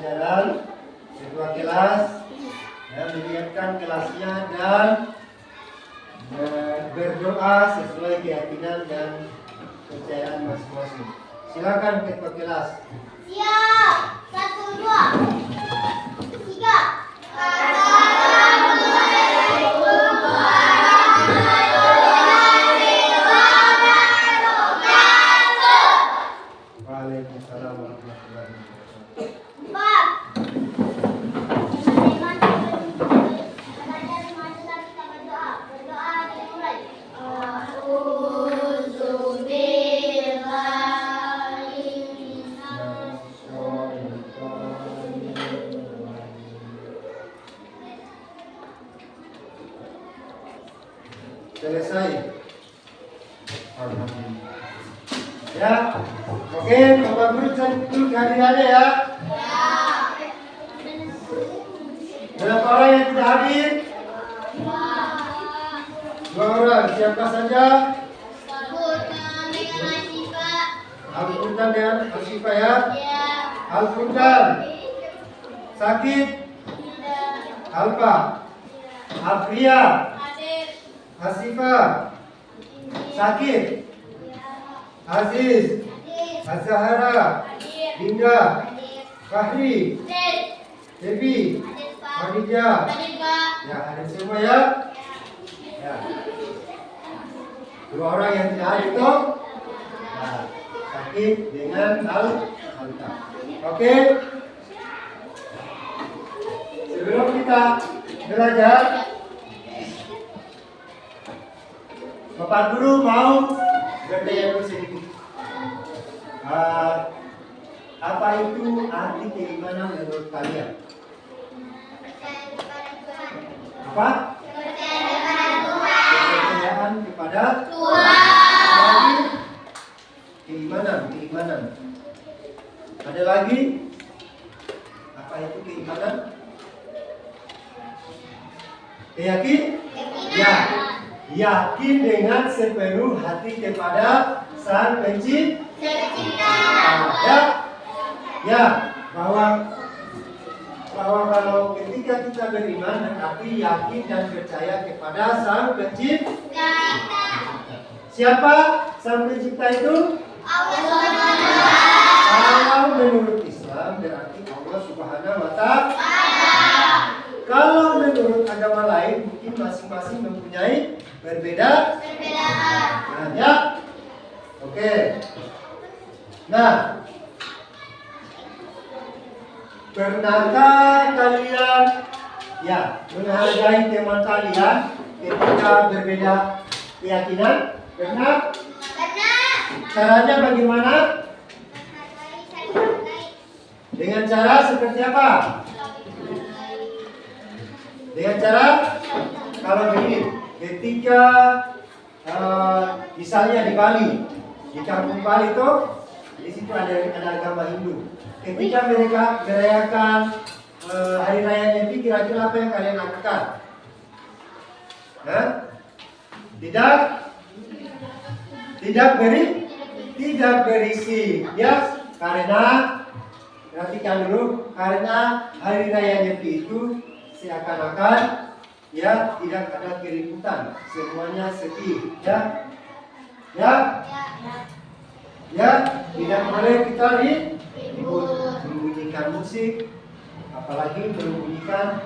dan ketua kelas menyiapkan kelasnya dan berdoa sesuai keyakinan dan kepercayaan masing-masing. Silakan ketua kelas. Siap. 1, 2, 3. Waalaikumsalam warahmatullahi wabarakatuh. 4. Selesai. Alhamdulillah. Ya, oke, Bapak Guru cari dulu kehadirannya ya. Berapa orang yang tidak hadir? 2 orang. Siapa saja? Al-Furqan dengan Asifa ya. Al-Furqan. Sakit. Alfa. Afria. Asifa. Sakit. Aziz. Azahara. Dinda. Fahri. Devi. Khadijah. Ya, ada semua ya. Ya. 2 orang yang tidak hadir itu sakit dengan Alta. Oke. Sebelum kita belajar, Bapak Guru mau bertanya dulu sedikit. Apa itu arti keimanan menurut kalian? Apa? Kepercayaan kepada Tuhan. Keimanan. Ada lagi? Apa itu keimanan? Yakin? Ya. Yakin dengan sepenuh hati kepada Sang Pencipta. Ya, bahwa kalau ketika kita beriman berarti yakin dan percaya kepada Sang Pencipta. Siapa Sang Pencipta itu? Kalau menurut Islam berarti Allah Subhanahu wa Ta'ala. Kalau menurut agama lain mungkin masing-masing mempunyai perbedaan. Nah, ya. Oke. Nah, pernahkah kalian menghargai teman kalian ketika berbeda keyakinan? Pernah? Caranya bagaimana? Dengan cara seperti apa? Dengan cara kalau begini, ketika misalnya di Bali, di kampung Bali itu, di situ ada agama Hindu. Ketika mereka merayakan hari raya Nyepi, kira-kira apa yang kalian lakukan? Tidak berisi, ya, karena perhatikan dulu, karena hari raya Nyepi itu seakan-akan ya tidak ada keributan, semuanya sepi, ya, tidak boleh kita membunyikan musik, apalagi membunyikan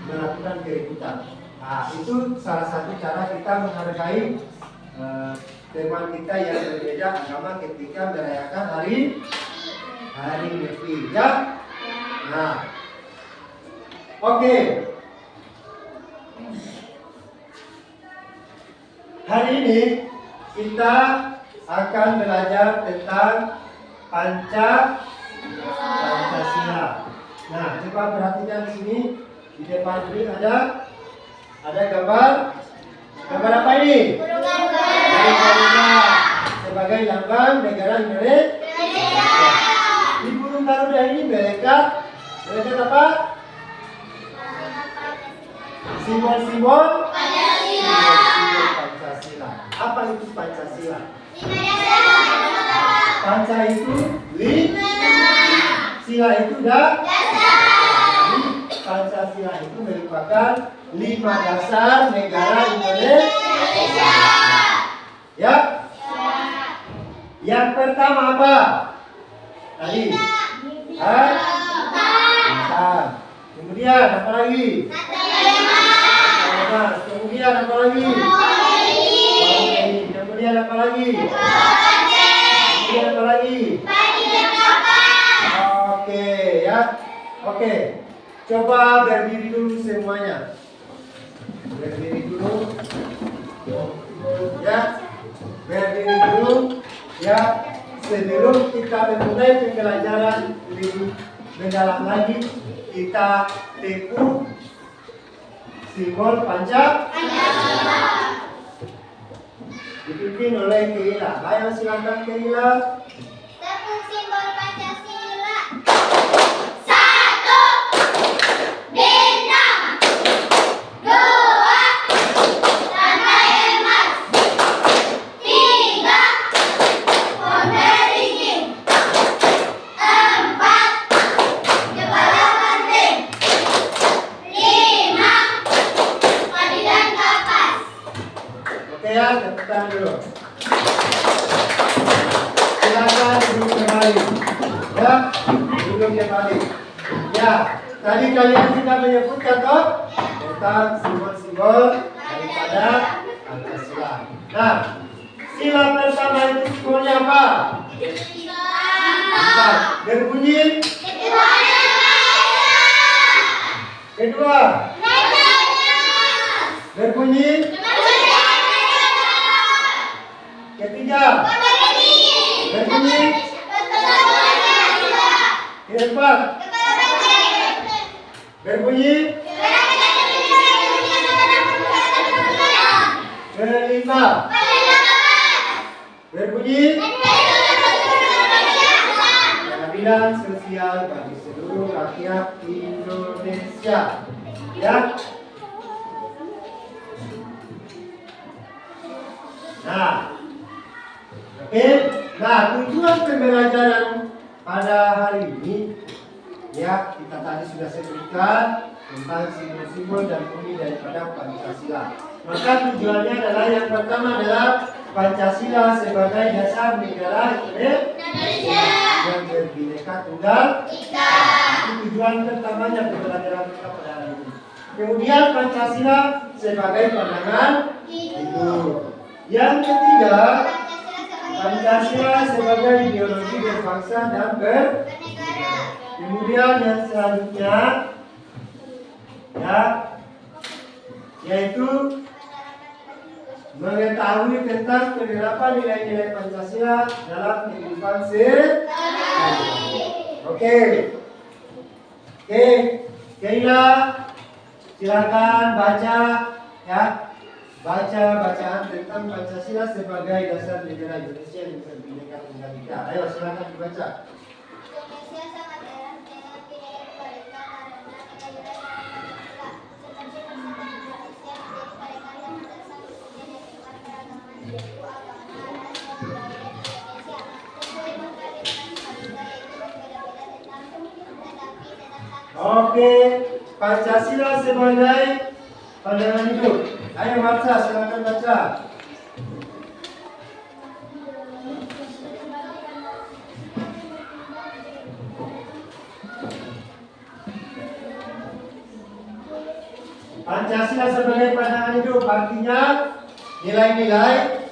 melakukan keributan. Nah, itu salah satu cara kita menghargai teman kita yang berbeda agama ketika merayakan hari Nyepi, ya. Nah, oke. Hari ini kita akan belajar tentang Pancasila. Nah, coba perhatikan di sini. Di depan ini ada gambar apa ini? Garuda sebagai lambang negara Indonesia. Di burung Garuda ini melekat apa? Simbol Pancasila. Apa itu Pancasila? Panca itu sila itu dasar. Pancasila itu merupakan 5 dasar negara Indonesia. Ya? Yang pertama apa? Tadi. Kemudian apa lagi? Kemudian apa lagi? Kemudian apa lagi? Kemudian apa lagi? Oke ya. Oke. Coba berdiri dulu semuanya. Berdiri dulu. Ya. Berdiri dulu. Ya. Sebelum kita memulai pembelajaran lebih mendalam lagi, kita tepuk simbol Pancasila. Dipimpin oleh Keila. Ayo silakan Keila. Tepuk simbol Pancasila. 1. Bintang. 2. Tanda emas. 3. Pemberingin. 4. Kepala penting. 5. Padidan kapas. Oke ya, tepuk tangan dulu. Silakan duduk kembali. Ya, duduk kembali. Ya, tadi kalian sudah menyebutkan toh tentang simbol-simbol daripada Pancasila. Nah, sila pertama itu simbolnya apa? Nah, berbunyi. Kedua, berbunyi. Ketiga, berbunyi. Keempat, berbunyi. Kelima, berbunyi. Keadilan sosial bagi seluruh rakyat Indonesia. Ya. Nah, oke. Nah, tujuan pembelajaran pada hari ini, ya, kita tadi sudah sebutkan tentang simbol-simbol dan bunyi daripada Pancasila. Maka tujuannya adalah yang pertama adalah Pancasila sebagai dasar negara Indonesia yang berbineka tunggal ika. Itu tujuan pertamanya pembelajaran kita pada hari ini. Kemudian Pancasila sebagai pandangan hidup. Yang ketiga, Pancasila sebagai ideologi berbangsa dan bernegara. Kemudian yang selanjutnya, ya, yaitu mengetahui tentang penerapan nilai-nilai Pancasila dalam kehidupan sehari-hari. Oke, Keila, silakan baca, ya. Baca bacaan tentang Pancasila sebagai dasar negara Indonesia yang berbineka tunggal ika. Ayo silakan dibaca. Indonesia sangat erat dengan bineka kewarganegaraan karena negara seperti bersama Indonesia menjadi parekarya berdasar kemudian yang kewarganegaraan yaitu agama ras dan budaya Indonesia. Tentu demokrasi dan budaya itu berbeda-beda tetapi tetap satu. Oke, Pancasila sebagai pandangan hidup. Ayo baca, silakan baca. Pancasila sebagai pandangan hidup artinya nilai-nilai,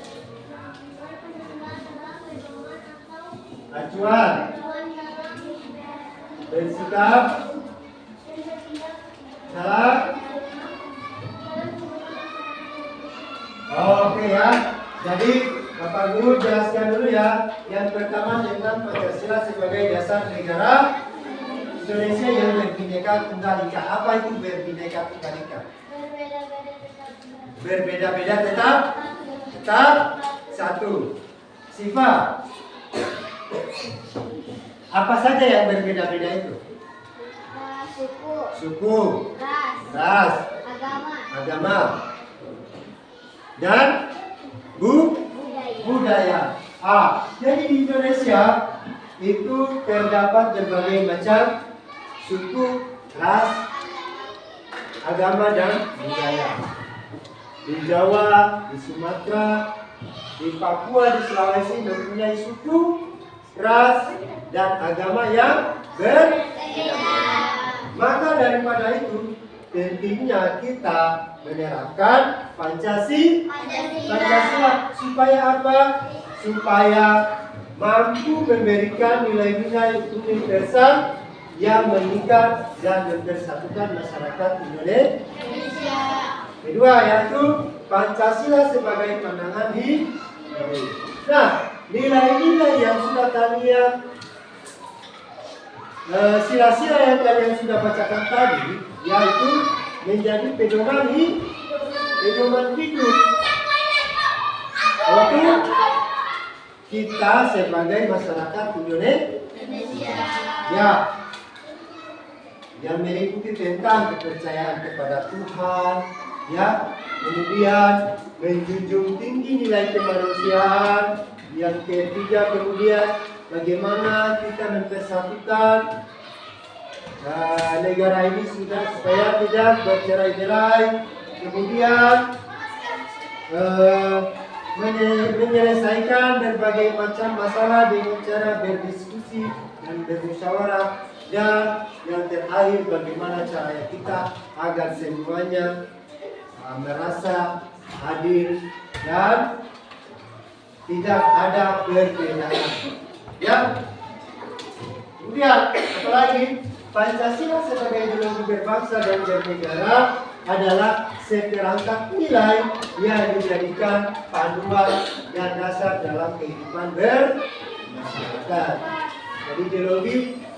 acuan, bersikap dalam. Oke ya. Jadi Bapak Guru jelaskan dulu ya. Yang pertama tentang Pancasila sebagai dasar negara Indonesia yang berbineka tunggal ika. Apa itu berbineka tunggal ika? Berbeda-beda tetap satu. Sifat. Apa saja yang berbeda-beda itu? Suku, ras, agama, dan budaya. Jadi di Indonesia itu terdapat berbagai macam suku, ras, agama dan budaya. Di Jawa, di Sumatera, di Papua, di Sulawesi mempunyai suku, ras, dan agama yang berbeda. Maka daripada itu pentingnya kita menerapkan Pancasila supaya apa? Supaya mampu memberikan nilai-nilai universal yang mengikat dan mempersatukan masyarakat Indonesia. Kedua yaitu Pancasila sebagai pandangan hidup. Nah, nilai-nilai yang sudah kalian sila-sila yang kalian sudah bacakan tadi yaitu menjadi pedoman hidup untuk kita sebagai masyarakat Indonesia. Ya, yang mengikuti tentang kepercayaan kepada Tuhan, ya, kemudian menjunjung tinggi nilai kemanusiaan. Yang ketiga kemudian bagaimana kita mempersatukan negara ini supaya tidak bercerai-berai. Kemudian menyelesaikan berbagai macam masalah dengan cara berdiskusi dan bermusyawarah. Dan yang terakhir bagaimana caranya kita agar semuanya merasa hadir dan tidak ada perbedaan. Ya. Kemudian apalagi Pancasila sebagai ideologi berbangsa dan bernegara adalah seperangkat nilai yang dijadikan panduan dan dasar dalam kehidupan bermasyarakat. Jadi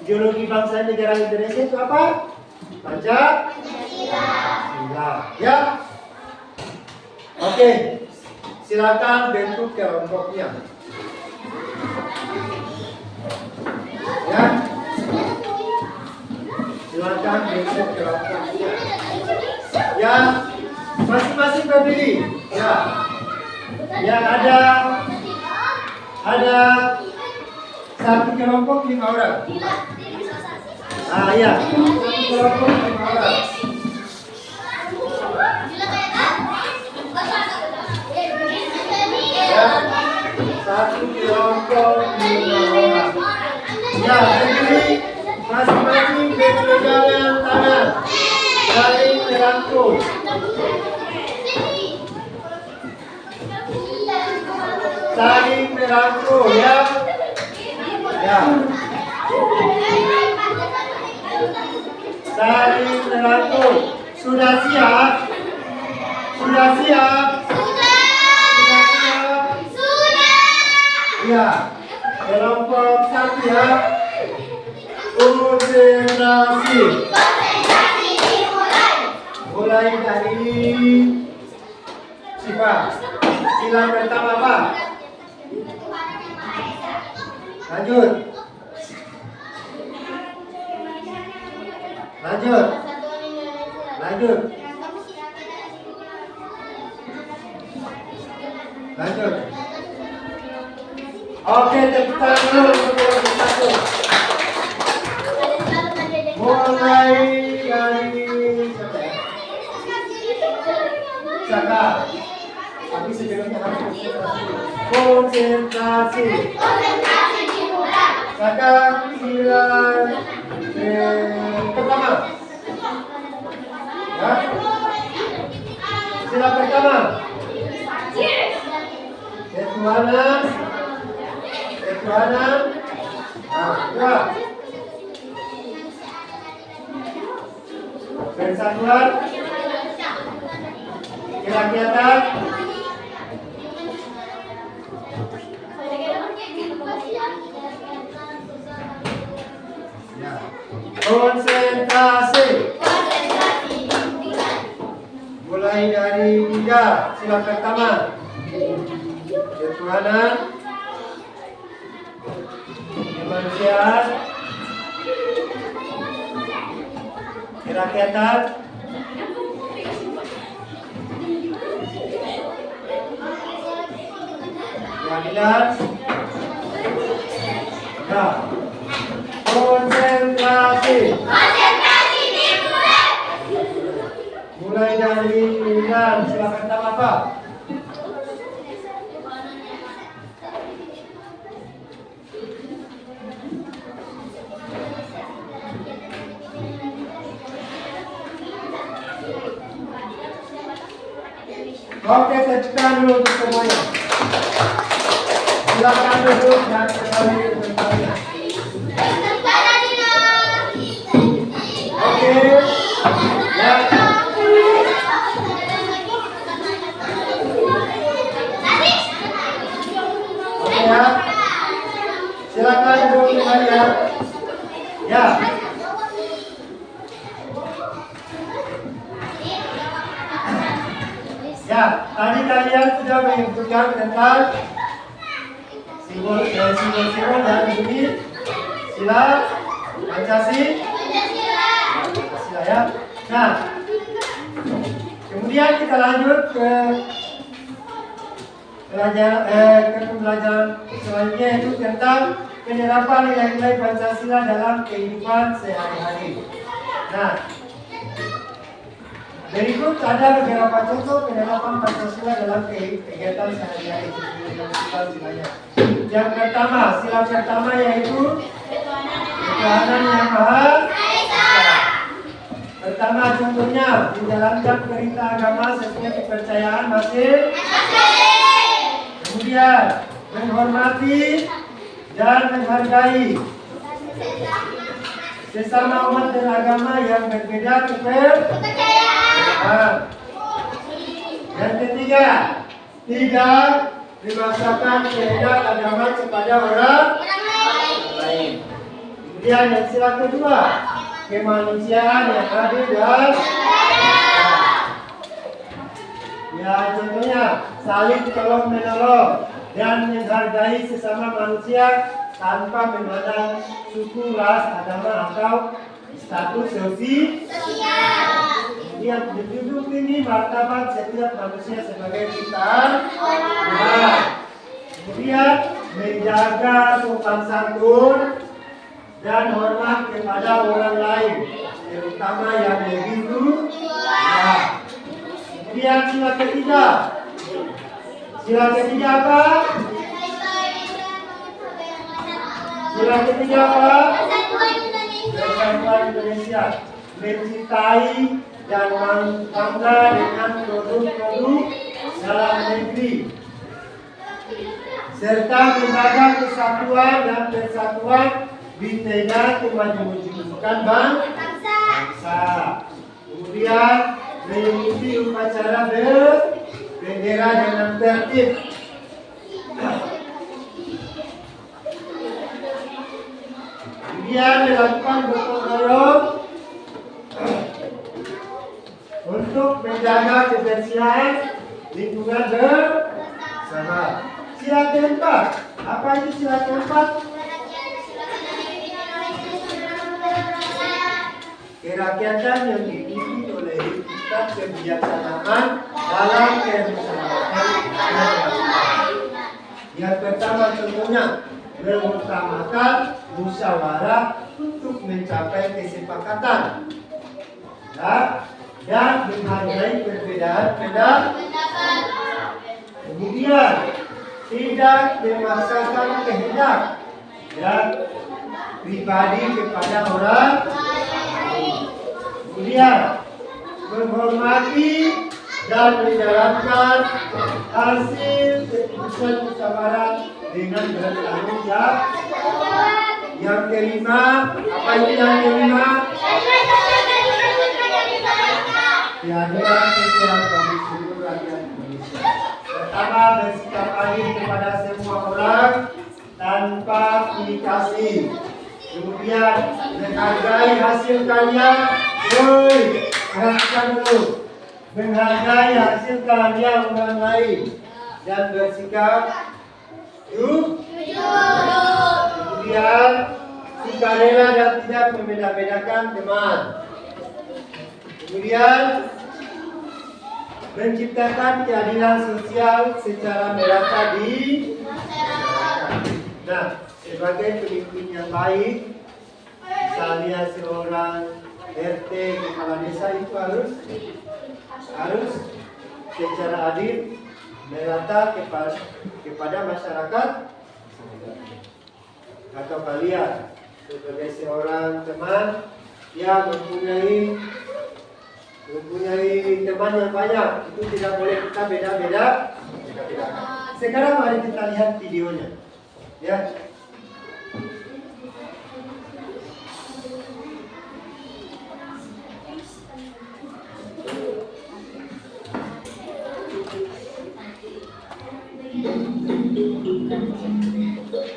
ideologi bangsa negara Indonesia itu apa? Pancasila. Ya. Oke. Silakan bentuk kelompoknya. Ya. Silakan bentuk kelompoknya. Ya, masing-masing berdiri. Ya. Yang ada satu kelompok 5 orang. Ya, satu kelompok 5 orang. Ya, satu kelompok 5 orang. Ya, berdiri masing-masing berpegangan tangan, saling merangkul. Saling merangkul, ya. Ya. Saling merangkul. Sudah siap? Sudah siap? Ya, kelompok 1 ya. Konsentrasi. Mulai dari Siva. Sila pertama apa? Lanjut. Lanjut. Lanjut. Lanjut. Oke, tepuk tangan dulu untuk kelompok 1. Mulai dari siapa ya? Saka. Tapi sebelumnya harus konsentrasi. Saka sila pertama. Ya. Sila pertama. Ketuhanan. Ketuhanan. Dua. Persatuan. Kerakyatan. Ya. Konsentrasi. Mulai dari 3. Sila pertama. Ketuhanan. Kemanusiaan. Kerakyatan. Keadilan. Nah, konsentrasi. Mulai dari pilihan, silakan tanya apa? Oke, tekan dulu untuk semuanya. Silakan duduk dan kembali ke tempatnya. Oke. Ya. Oke ya. Silakan duduk kembali ya. Ya. Ya, tadi kalian sudah menyebutkan tentang simbol-simbol dan bunyi sila Pancasila ya. Nah, kemudian kita lanjut ke pembelajaran selanjutnya, yaitu tentang penerapan nilai-nilai Pancasila dalam kehidupan sehari-hari. Nah, berikut ada beberapa contoh penerapan Pancasila dalam kegiatan sehari-hari. Yang pertama, sila pertama yaitu ketuhanan yang maha esa. Pertama contohnya, menjalankan perintah agama sesuai kepercayaan masing-masing. Kemudian, menghormati dan menghargai sesama umat dan agama yang berbeda kepercayaan. Yang ketiga, tidak memaksakan kehendak agama kepada orang lain. Kemudian yang sila kedua, kemanusiaan yang adil dan ya, contohnya saling tolong menolong dan menghargai sesama manusia tanpa memandang suku, ras, agama atau status sosial. Kemudian menjunjung tinggi martabat setiap manusia sebagai ciptaan Allah. Kemudian menjaga sopan santun dan hormat kepada orang lain, terutama yang lebih tua. Kemudian sila ketiga. Sila ketiga apa? Sila ketiga apa? Persatuan Indonesia. Mencintai dan bangga dengan produk-produk dalam negeri, serta menjaga kesatuan dan persatuan bintega kemajuan bangsa. Kemudian mengikuti upacara berbendera dengan tertib. Kemudian melakukan gotong royong untuk menjaga kebersihan lingkungan bersama. Sila keempat, apa itu sila keempat? Kerakyatan yang dipimpin oleh etikat kebijaksanaan dalam kebersamaan. Yang pertama contohnya, mengutamakan musyawarah untuk mencapai kesepakatan dan menghargai perbedaan pendapat. Kemudian tidak memaksakan kehendak pribadi kepada orang. Kemudian menghormati dan menjalankan hasil keputusan musyawarah dengan bertanggung jawab. Yang kelima, apa itu yang kelima? Kehadiran sosial bagi seluruh rakyat Indonesia. Pertama, bersikap adil kepada semua orang tanpa pilih kasih. Kemudian menghargai hasil karya. Perhatikan dulu. Menghargai hasil karya orang lain dan bersikap jujur. Kemudian sukarela dan tidak membeda-bedakan teman. Kemudian menciptakan keadilan sosial secara merata di masyarakat. Nah, sebagai pemimpin yang baik, misalnya seorang RT kepala desa itu harus secara adil merata kepada masyarakat. Atau kalian sebagai seorang teman yang mempunyai teman yang banyak, itu tidak boleh kita beda-beda. Sekarang mari kita lihat videonya, ya.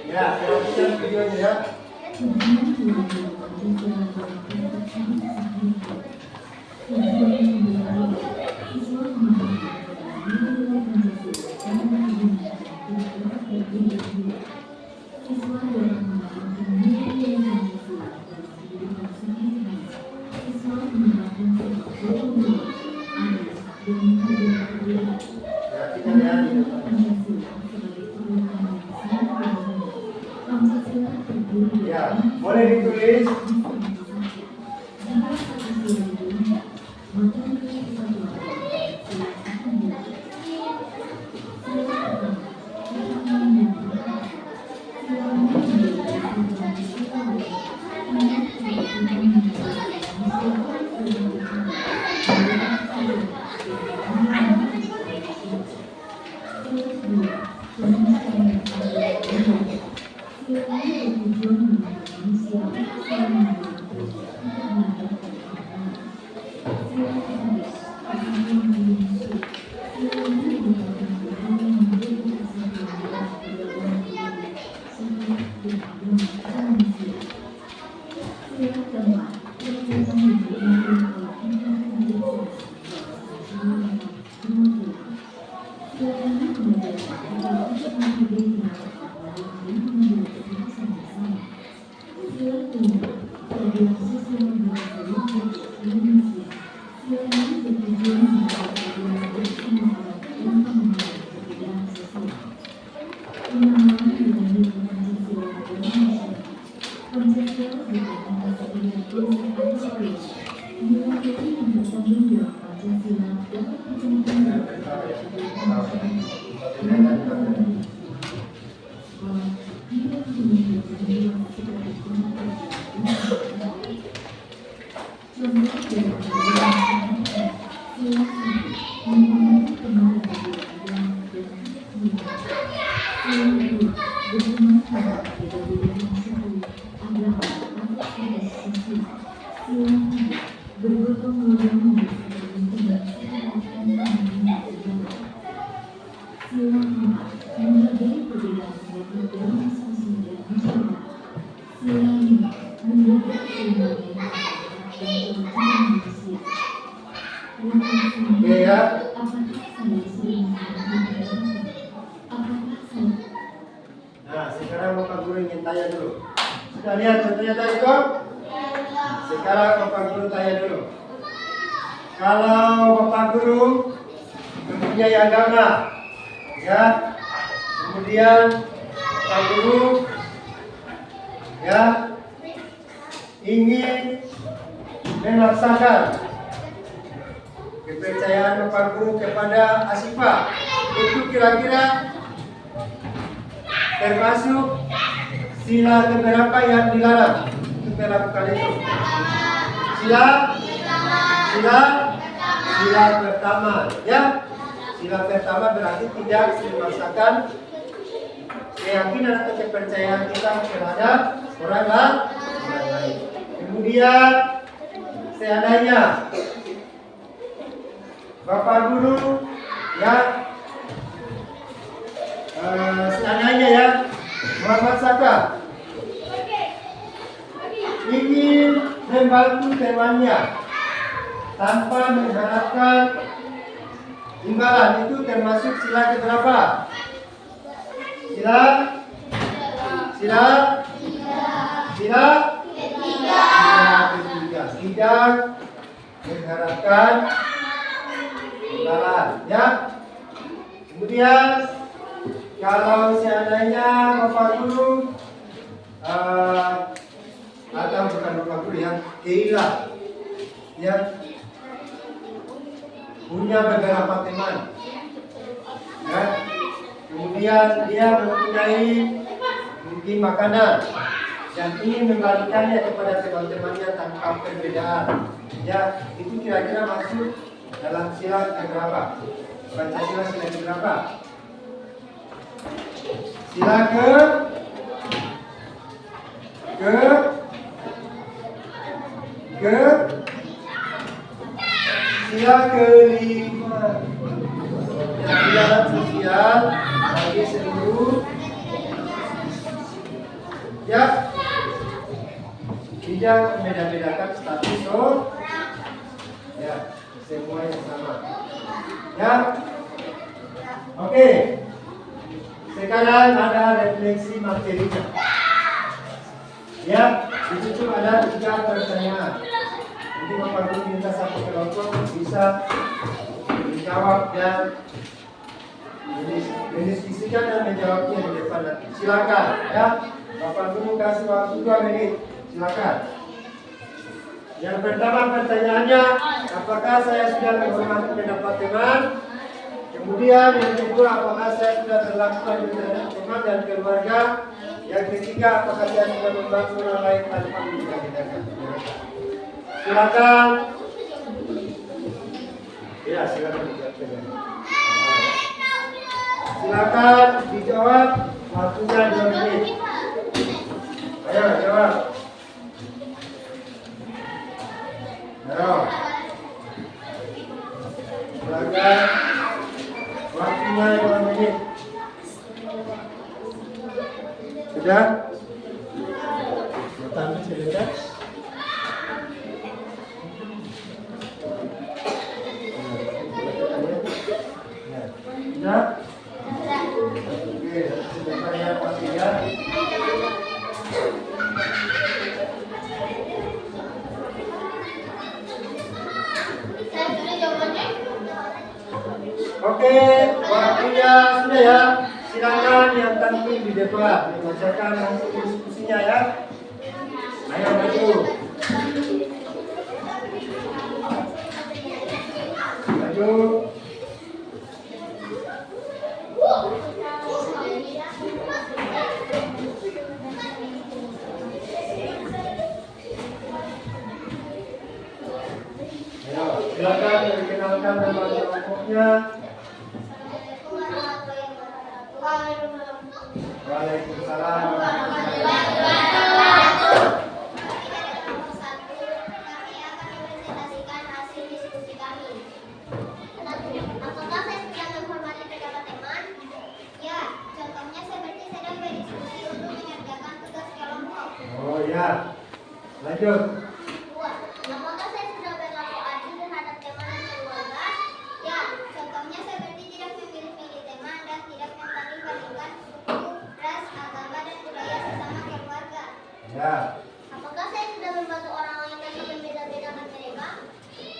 Ya, perhatikan videonya ya. Perhatikan ya. Ya, boleh ditulis. Oke ya. Nah, sekarang Bapak Guru ingin tanya dulu. Sudah lihat contohnya tadi kok? Sekarang Bapak Guru tanya dulu. Kalau Bapak Guru mempunyai agama, ya, kemudian Bapak Guru, ya, ingin memaksakan kepercayaan Bapak Guru kepada Asifah, itu kira-kira termasuk sila keberapa yang dilarang untuk melakukan itu? Sila pertama, ya. Sila pertama berarti tidak memaksakan keyakinan atau kepercayaan kita terhadap orang lain. Kemudian seandainya Bapak Guru, ya, seandainya ya Muhammad Saka ingin membantu temannya tanpa mengharapkan imbalan, itu termasuk sila keberapa? Sila ketiga. Tidak mengharapkan imbalan, ya. Kemudian kalau seandainya Bapak Guru atau bukan Bapak Guru yang Keila yang punya beberapa teman, ya. Kemudian dia mempunyai mungkin makanan dan ingin membagikannya kepada teman-temannya tanpa perbedaan, ya. Itu kira-kira masuk dalam sila keberapa? Pancasila sila keberapa? Sila sila kelima, keadilan sosial bagi seluruh, ya, tidak membeda-bedakan status, ya, semua yang sama, ya. Oke, sekarang ada refleksi materinya, ya. Di situ ada 3 pertanyaan. Nanti Bapak Guru minta satu kelompok bisa menjawab dan mendiskusikan dan menjawabnya di depan nanti. Silakan, ya. Bapak Guru kasih waktu 2 menit. Silakan. Yang pertama pertanyaannya, apakah saya sudah menghormati pendapat teman? Kemudian yang kedua, apakah saya sudah berlaku adil terhadap teman dan keluarga? Yang ketiga, apakah saya sudah membantu orang lain tanpa membeda-bedakan? Silakan. Ya, silakan dijawab. Silakan dijawab. Waktunya 2 menit. Ayo jawab. Ayo. Silakan. Waktunya 2 menit. Sudah? Bertanya sudah? Sudah? Oke, sebentar ya Pak ya. Oke, waktunya sudah ya. Silakan yang tampil di depan membacakan hasil diskusinya ya. Ayo maju. Maju. Ayo, silakan dikenalkan nama kelompoknya. Waalaikumsalam. Apakah saya sudah menghormati pendapat teman? Ya, contohnya seperti sedang berdiskusi untuk mengerjakan tugas kelompok. Oh ya, lanjut. 2. Apakah saya sudah berlaku adil terhadap teman dan keluarga? Ya, contohnya seperti tidak memilih-milih teman dan tidak membanding-bandingkan suku, ras, agama, dan budaya sesama keluarga. Ya. Apakah saya sudah membantu orang lain tanpa membeda-bedakan mereka?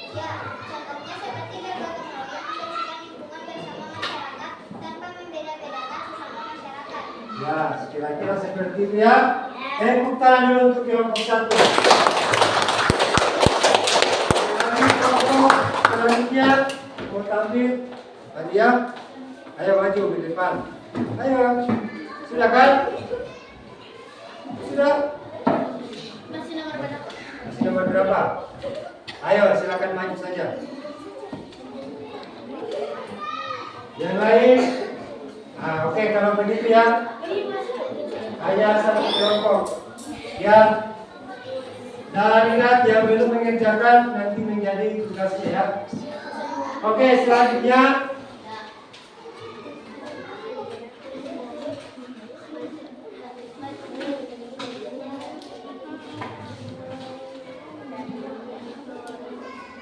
Ya, contohnya seperti bergotong royong membersihkan lingkungan bersama masyarakat tanpa membeda-bedakan sesama masyarakat. Ya, kira-kira seperti itu ya. Tepuk tangan dulu untuk kelompok 1. Kelompok selanjutnya mau tampil tadi ya. Ayo maju di depan. Ayo. Sudah kan? Sudah? Masih nomor berapa? Masih nomor berapa? Ayo silakan maju saja. Yang lain? Oke, kalau begitu ya. Hanya satu kelompok yang darurat yang belum mengerjakan nanti menjadi tugasnya ya. Oke, selanjutnya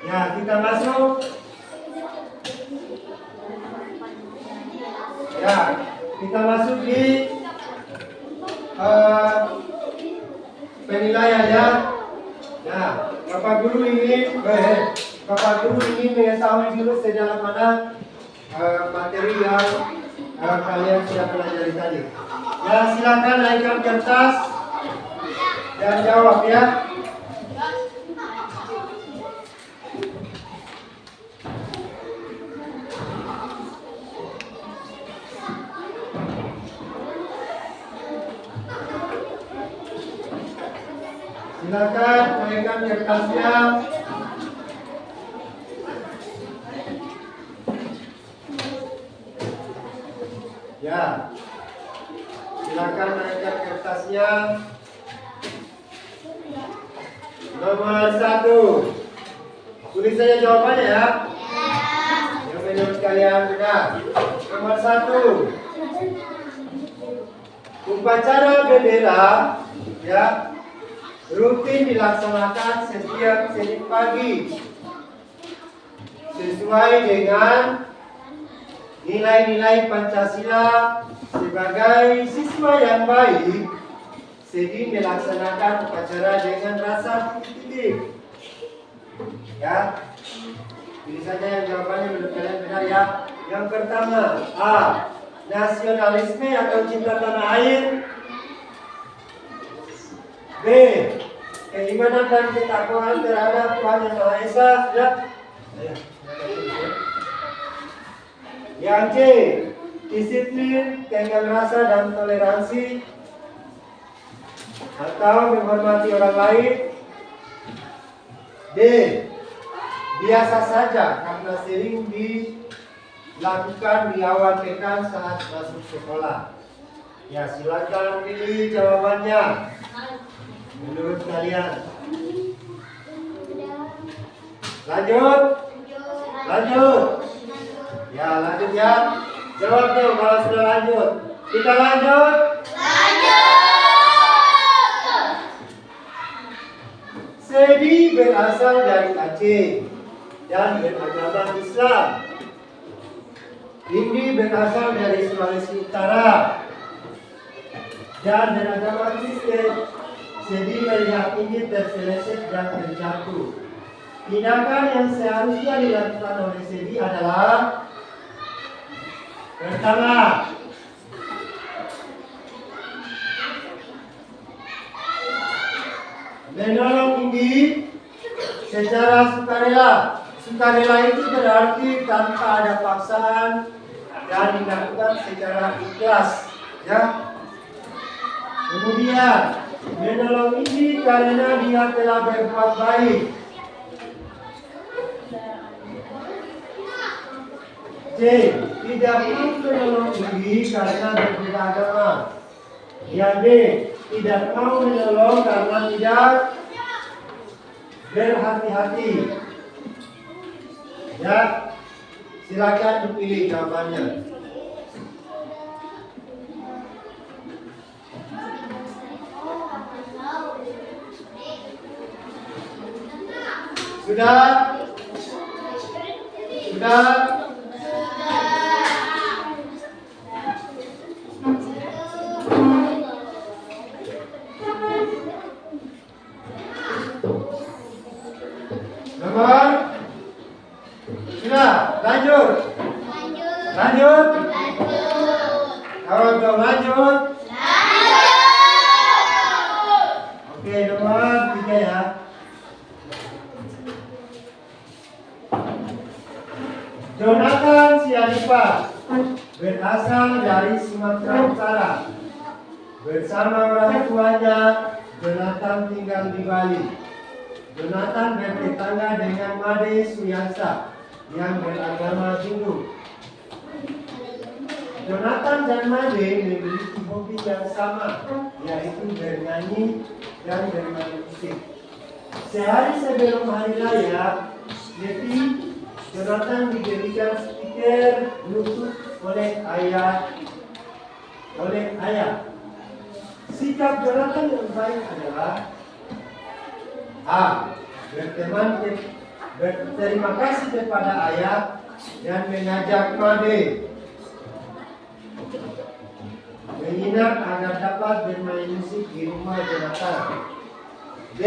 ya kita masuk. Ya, kita masuk di penilaian ya. Nah, Bapak Guru ingin mengetahui dulu sejauh mana materi yang kalian sudah pelajari tadi. Ya, silakan naikkan kertas Dan jawab ya. Silakan naikkan kertasnya. Ya. Silakan naikkan kertasnya. Nomor 1. Tulis saja jawabannya ya. Yang menurut kalian benar. Nomor 1. Upacara bendera ya rutin dilaksanakan setiap Senin pagi sesuai dengan nilai-nilai Pancasila. Sebagai siswa yang baik, Sedi melaksanakan upacara dengan rasa positif. Ya, pilih saja yang jawabannya menurut kalian benar ya. Yang pertama, A. Nasionalisme atau cinta tanah air. B. Keimanan dan ketakwaan terhadap Tuhan Yang Maha Esa. Ya. Yang C. Disiplin, tenggang rasa dan toleransi atau menghormati orang lain. D. Biasa saja karena sering dilakukan di awal pekan saat masuk sekolah. Ya, silakan pilih jawabannya menurut kalian. Lanjut. Ya, lanjut ya. Jawab dong kalau sudah lanjut. Kita lanjut. Sedi berasal dari Aceh dan beragama Islam. Indi berasal dari Sulawesi Utara dan beragama Kristen. Sedi melihat Indi terseleset dan terjatuh. Tindakan yang seharusnya dilakukan oleh Sedi adalah pertama, menolong Indi secara sukarela. Sukarela itu berarti tanpa ada paksaan dan dilakukan secara ikhlas. Ya. Kemudian menolong Indi karena dia telah berbuat baik. C. Tidak mau menolong Indi karena berbeda agama. Yang D. Tidak mau menolong karena tidak berhati-hati. Ya, silakan dipilih jawabannya. Sudah? Nomor? Sudah, lanjut. Kalau belum lanjut. Oke, nomor 3 ya. Jonathan Sianipa berasal dari Sumatera Utara. Bersama orang tuanya, Jonathan tinggal di Bali. Jonathan bertetangga dengan Made Suyansa yang beragama Hindu. Jonathan dan Made memiliki hobi yang sama, yaitu bernyanyi dan bermain musik. Sehari sebelum hari raya, Jonathan diberikan stiker Bluetooth oleh ayah. Sikap Jonathan yang baik adalah A. Berterima kasih kepada ayah dan mengajak Made menginap agar dapat bermain musik di rumah Jonathan. B.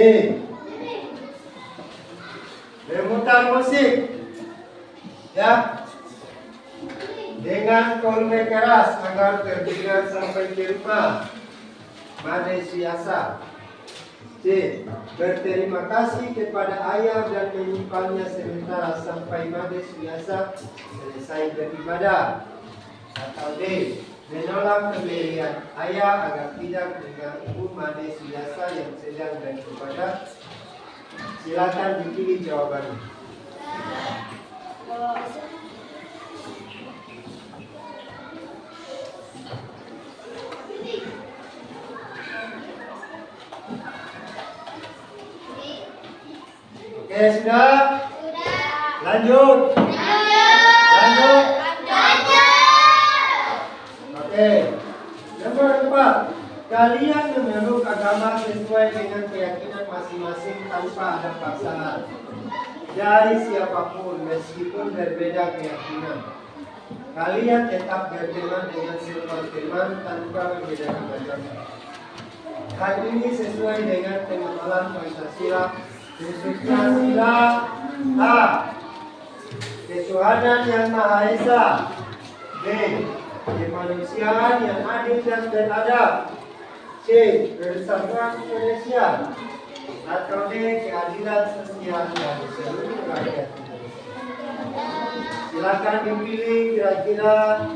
Memutar musik, ya, dengan volume keras agar terdengar sampai ke rumah Made Suyansa. C. Berterima kasih kepada ayah dan menyimpannya sementara sampai Made Suyasa selesai beribadah. Atau D. Menolak keberian ayah agar tidak mengganggu Made Suyasa yang sedang beribadah. Silakan dipilih jawabannya. Oke, sudah? Lanjut. Lanjut. Oke. Nomor 4. Kalian memeluk agama sesuai dengan keyakinan masing-masing tanpa ada paksaan dari siapapun meskipun berbeda keyakinan. Kalian tetap berteman dengan semua teman tanpa membedakan agama. Hal ini sesuai dengan pengenalan Pancasila, khususnya sila A. Ketuhanan yang Maha Esa. B. Kemanusiaan yang adil dan beradab. C. Persatuan Indonesia. Atau D. Keadilan sosial dari seluruh rakyat Indonesia. Silakan dipilih kira-kira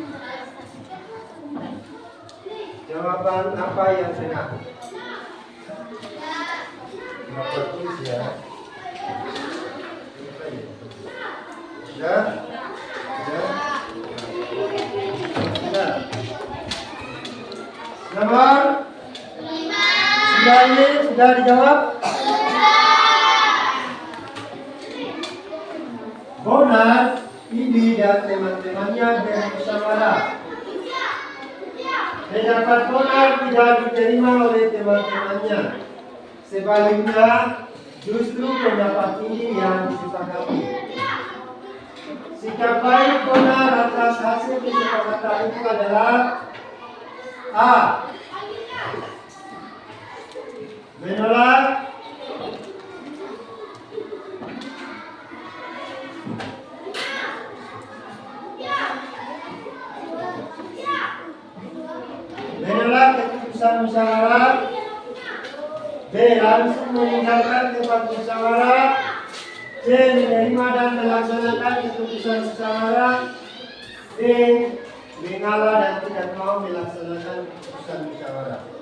jawaban apa yang benar. Berapa tulis ya? Sudah? Sudah? Sudah? Nomor? Sudah ini? Sudah dijawab? Bonar, ini dan teman-temannya bermusyawarah. Pendapat Bonar tidak diterima oleh teman-temannya. Sebaliknya, justru pendapat ini yang disepakati. Sikap baik Bonar atas hasil kesepakatan itu adalah A. Menolak. Menolak keputusan musyawarah. B. Langsung meninggalkan tempat musyawarah. C. Menerima dan melaksanakan keputusan musyawarah. D. Mengalah dan tidak mau melaksanakan keputusan musyawarah.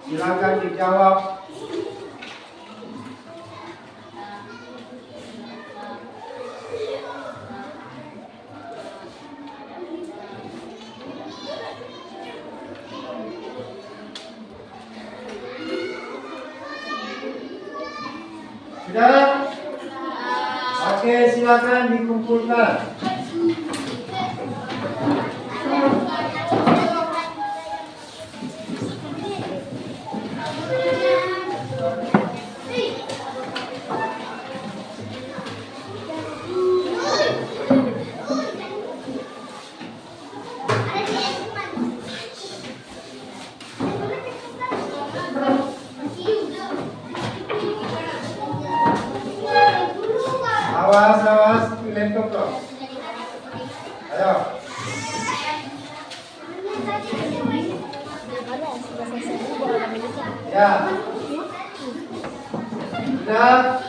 Silakan dijawab. Sudah? Oke, silakan dikumpulkan. Awas, laptop loh. Ayo. Ya. Sudah?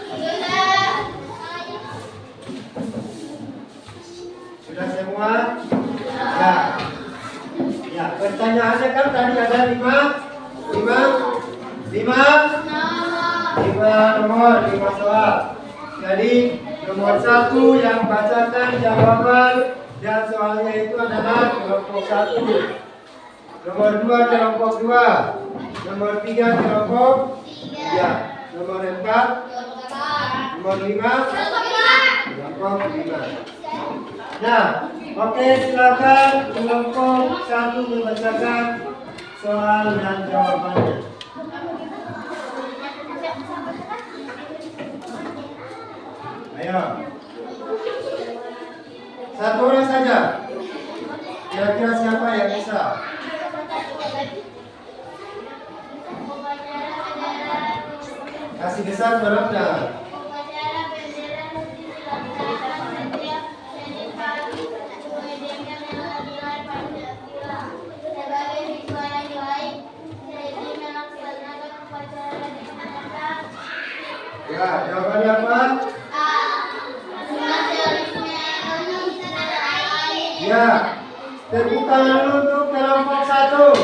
Sudah semua? Ya. Ya, pertanyaannya kan tadi ada 5 nomor, 5 soal. Jadi nomor 1 yang bacakan jawaban dan soalnya itu adalah kelompok 1. Nomor 2 kelompok 2. Nomor 3 kelompok 3. Nomor 4. Nomor 5 kelompok 5. Nah, oke, silakan kelompok 1 membacakan soal dan jawabannya. Ayo. Satu orang saja. Kira-kira siapa yang bisa? Kasih besar dorong dah. Sebagai siswa yang baik Ya, tepuk tangan dulu untuk kelompok 1.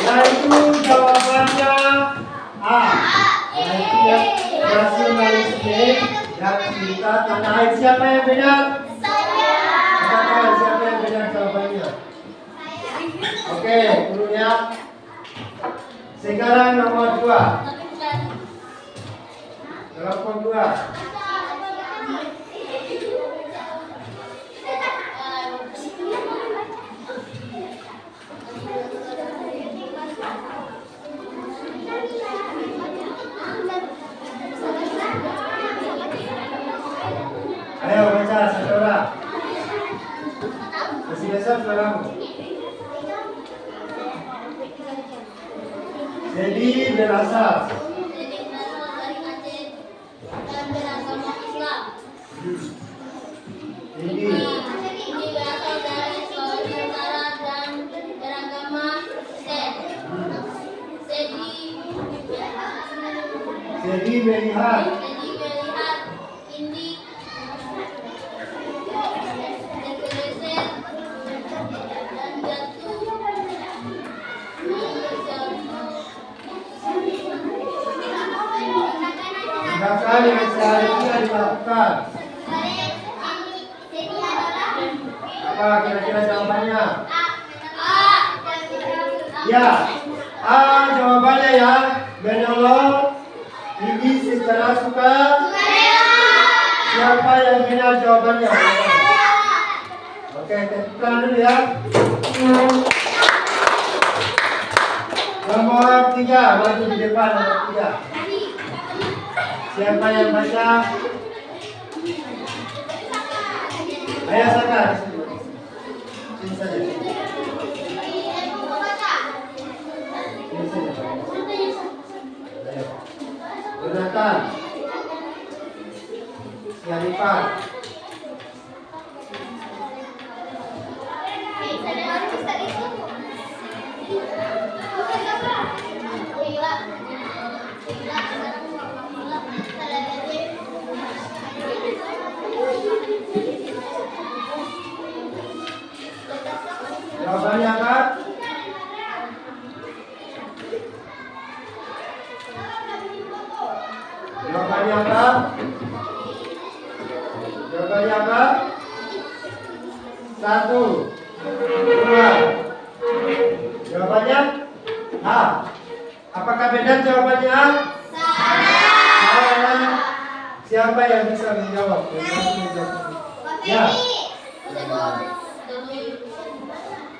Yaitu jawabannya A. Yaitu ya, nasionalisme dan cinta tanah air. Siapa yang benar? Katakan siapa yang benar jawabannya. Oke, gurunya. Sekarang nomor 2. Kelompok 2. Ayo baca satu orang. Masih besar suaramu. Jadi berasal ini berasal dari Sulawesi Utara dan beragama Kristen. Jadi melihat Indi dan jatuh tindakan yang seharusnya dilakukan. Apa kira-kira jawabannya? Ya, A jawabannya ya. Menolong ini secara suka. Siapa yang benar jawabannya? Oke, tepukkan dulu ya. Nomor 3, maju di depan nomor 3. Siapa yang baca? Ayo Saka. Sini saja. Sini saja. Ayo. Jonathan. Siarifan. Jawabannya apa? Jawabannya apa? Jawabannya apa? 1, 2. Jawabannya A. Apakah benar jawabannya A? Salah. Siapa yang bisa menjawab? Ya.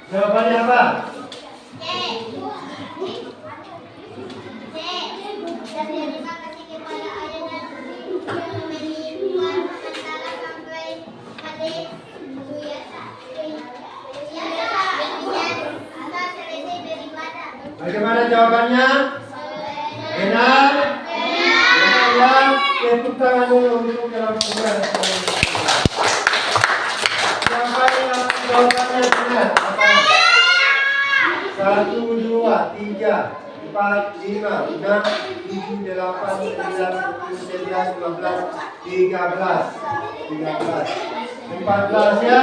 Jawabannya apa? Terima kasih kepada ayah dan ibu yang menyimpan antara sampai hadis Bagaimana jawabannya? Benar? Benar ya? Tepuk tangan dulu untuk kelompok 2. Siapa yang jawabannya benar? 1, 2, 3, 4, 5, 6, 7, 8, 9, 10, 11, 12, 13, 14 ya.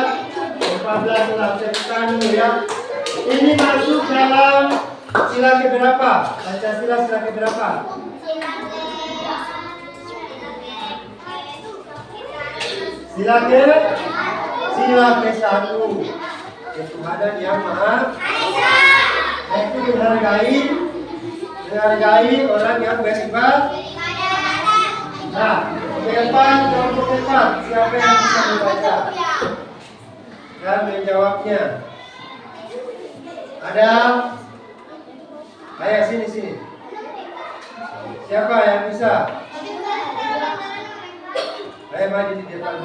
14 telah tepukkan dulu ya. Ini masuk dalam sila keberapa? Pancasila sila keberapa? Sila ke-1. Ketuhanan yang Maha yaitu menghargai orang yang bersifat. Nah, keempat, kelompok 4. Siapa yang bisa membaca dan menjawabnya? Ada? Ayo sini. Siapa yang bisa? Ayo maju di depan.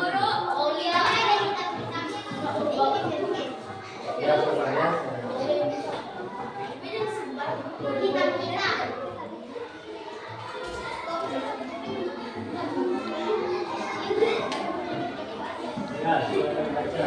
Ya, saya. Ya, silakan baca.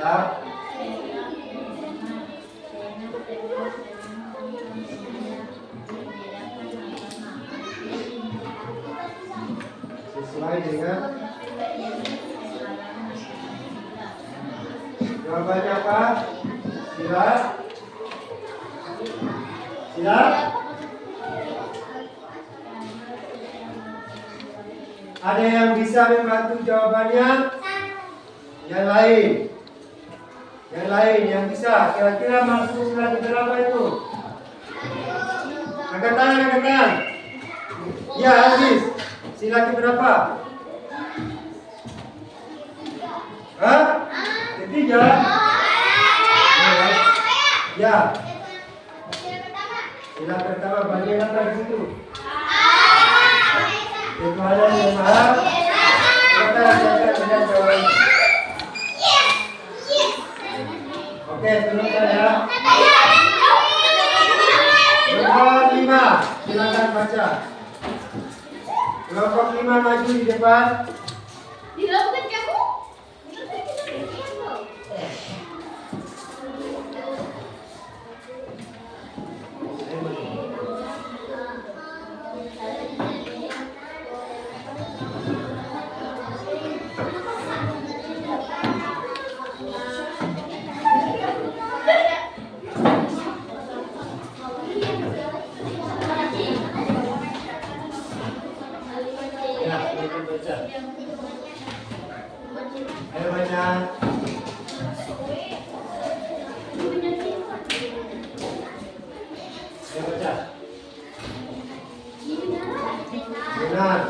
Ya. Sesuai dengan jawabannya apa? Sila. Sila. Ada yang bisa membantu jawabannya? Yang lain. Yang lain yang bisa. Kira-kira masuk sila berapa itu? Angkat tangan, angkat tangan. Ya, Aziz. Sila berapa? Hah? Ketiga? Ya. Sila pertama bagian apa di situ? Ketuhanan yang Maha. Kita akan melihat jawaban. Oke, teruskan ya. Nomor 5, silakan baca. Kelompok 5 maju di depan. Dilakukan kamu? Ya, silakan baca. Ayo baca. Ayo baca. Benar.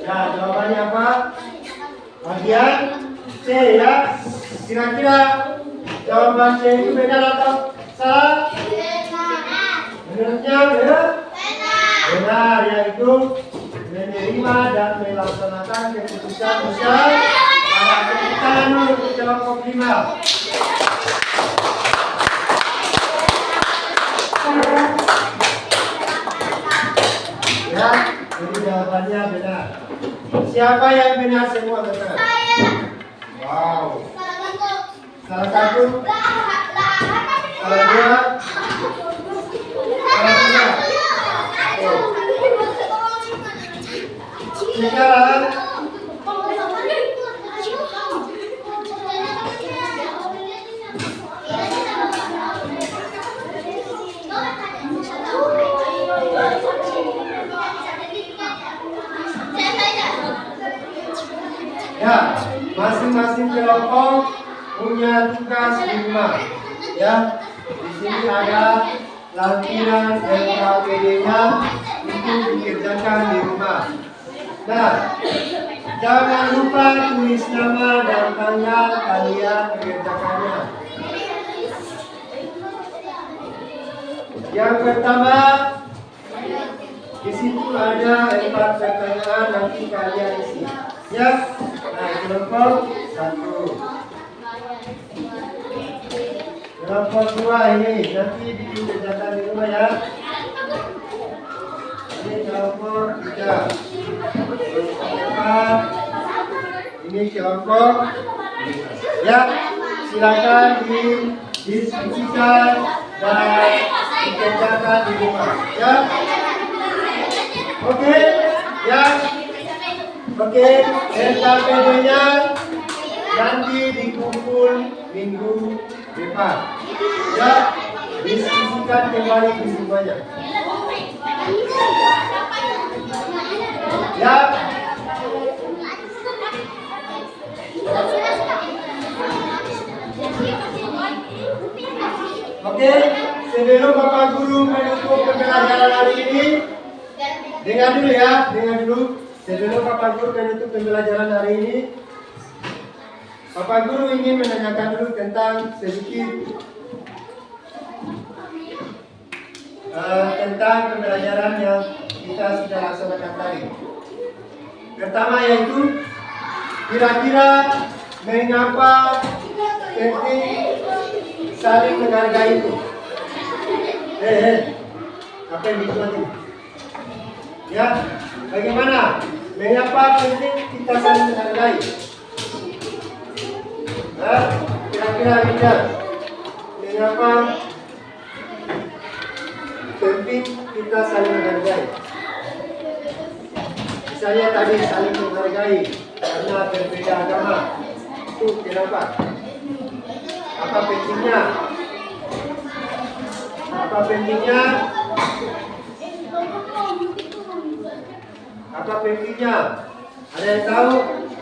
Ya, jawabannya apa? Bagian C ya. Kira-kira jawaban C itu benar atau salah? Menurutnya benar? Benar, yaitu menerima dan melaksanakan keputusan besar para keputusan untuk kelompok 5. Ya, jadi jawabannya benar. Siapa yang benar semua benar? Wow. Salah satu? Salah dua? Salah tiga? Sekarang ya, masing-masing kelompok punya tugas di rumah. Ya, di sini ada lampiran LKPD-nya untuk dikerjakan di rumah. Nah, jangan lupa tulis nama dan tanggal kalian mengerjakannya. Yang pertama, di situ ada 4 pertanyaan nanti kalian isi. Ya, nah kelompok 1. Kelompok 2 ini nanti bikin kerjakan di rumah ya. Ini kelompok 3. Kelompok 4. Ini kelompok 5. Ya, silakan didiskusikan dan dikerjakan di rumah. Ya, oke, ya. Oke, LKPD-nya nanti dikumpul minggu depan. Ya, diskusikan kembali di semuanya. Ya. Oke, sebelum Bapak Guru menutup pembelajaran hari ini, dengar dulu ya, dengar dulu. Sebelum Bapak Guru menutup pembelajaran hari ini, Bapak Guru ingin menanyakan dulu tentang sedikit tentang pembelajaran yang kita sudah laksanakan tadi. Pertama yaitu kira-kira mengapa penting saling menghargai itu. Apa yang dibuat? Ya, bagaimana? Mengapa penting kita saling menghargai? Kira-kira lihat. Mengapa penting kita saling menghargai? Misalnya tadi saling menghargai karena berbeda agama. Itu kenapa? Apa pentingnya? Apa pentingnya? Apa pentingnya? Ada yang tahu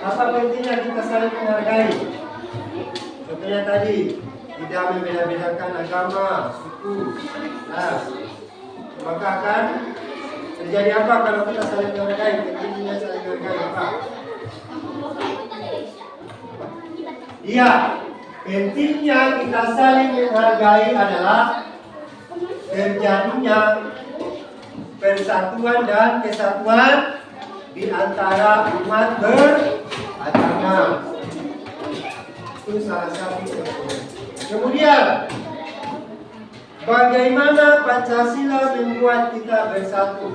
apa pentingnya kita saling menghargai? Contohnya tadi, tidak membeda-bedakan agama, suku, ras. Maka akan terjadi apa kalau kita saling menghargai? Pentingnya saling menghargai apa? Iya, pentingnya kita saling menghargai adalah terjadinya persatuan dan kesatuan di antara umat beragama. Itu salah satu contoh. Kemudian, bagaimana Pancasila membuat kita bersatu?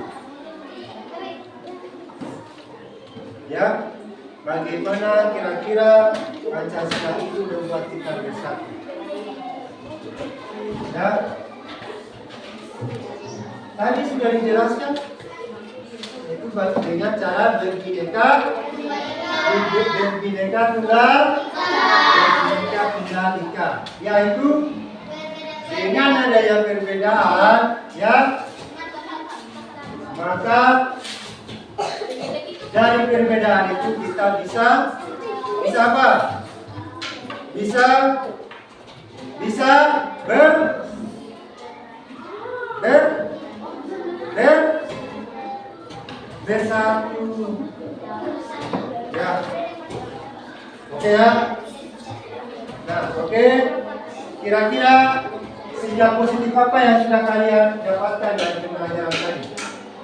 Ya, bagaimana kira-kira Pancasila itu membuat kita bersatu? Ya, tadi sudah dijelaskan, itu dengan cara berbineka tunggal ika, yaitu dengan adanya perbedaan, ya, maka dari perbedaan itu kita bisa apa? Bisa bersatu. Ya. Oke ya. Nah, oke. Kira-kira sikap positif apa yang sudah kalian dapatkan dari pembelajaran tadi?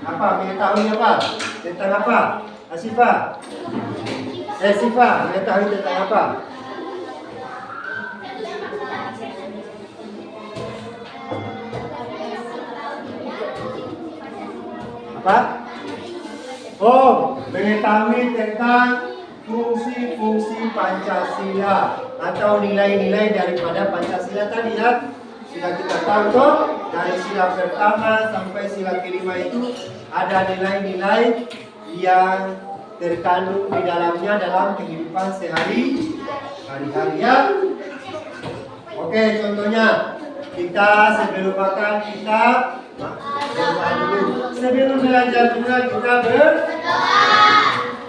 Apa? Mengetahui apa? Tentang apa? Sifa, mengetahui tentang apa? Apa? Oh, mengetahui tentang fungsi-fungsi Pancasila atau nilai-nilai daripada Pancasila tadi ya. Sudah kita tahu toh, dari sila pertama sampai sila kelima itu ada nilai-nilai yang terkandung di dalamnya dalam kehidupan sehari-hari ya. Oke, contohnya kita sebelum makan kita berdoa dulu. Sebelum belajar juga kita berdoa.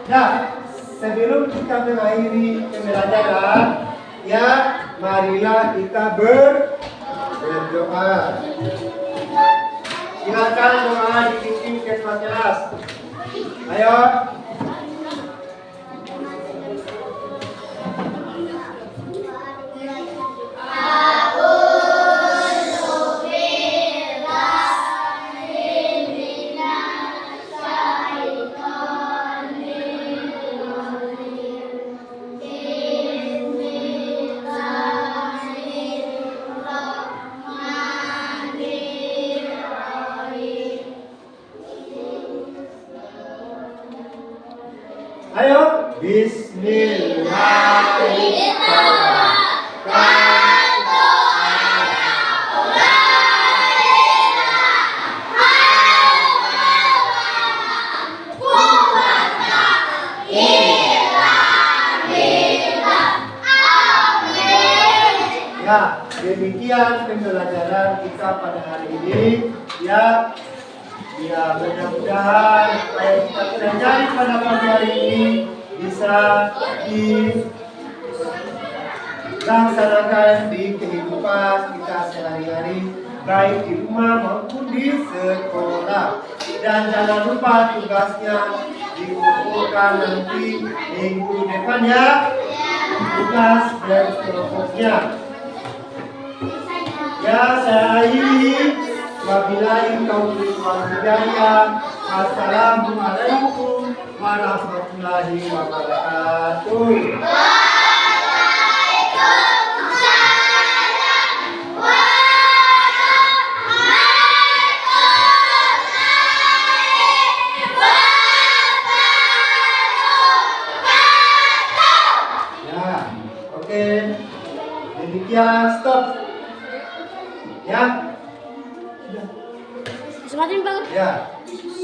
Nah, sebelum kita mengakhiri pembelajaran, ya marilah kita berdoa. Silakan doa dipimpin ke kelas. Ayo. Ayo, Ya, demikian pembelajaran kita pada hari ini. Ya, mudah-mudahan apa yang kita pelajari pada pagi hari ini bisa dilaksanakan di kehidupan kita sehari-hari, baik di rumah maupun di sekolah. Dan jangan lupa tugasnya dikumpulkan nanti minggu depan ya. Tugas dan kelompoknya. Ya, saya akhiri. Wabillahi taufiq wal hidayah. Wassalamualaikum warahmatullahi wabarakatuh. Ya, oke. Demikian, stop. Ya. Semakin bagus. Ya.